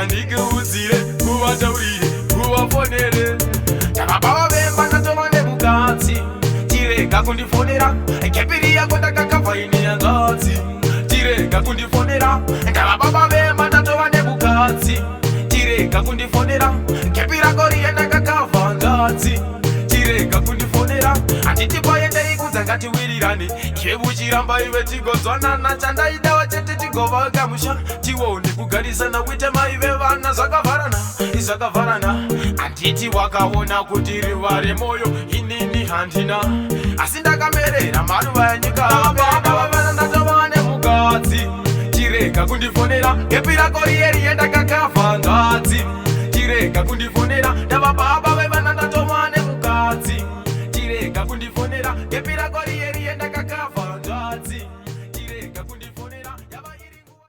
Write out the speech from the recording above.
rega ndikuudzire kuvataurire kuvafonere ndakabava vemba ndatova nemukadzi chirega kundifonera kepiri yako ndakakabva ini yangadzi chirega kundifonera ndakabava vemba ndatova nemukadzi chirega kundifonera kepi rako riye ndakakabva ngadzi chirega kundifonera handiti paendei kudza ngatiwirirane kevuchiramba ive tigodzwanana chandaidawa chete tigova kamusha tione kugarisana kuite maive vana zvakavharana handiti wakaona kuti riva remwoyo inini handina asi ndakamerera maruva yanyika ndavavana ndatova nemukadzi chirega kundifonera kepi rako riye riye ndakakabva ngadzi chirega kundifonera ndavababa vevana ndatova nemukadzi chirega kundifonera kepi rako riye riye ndakakabva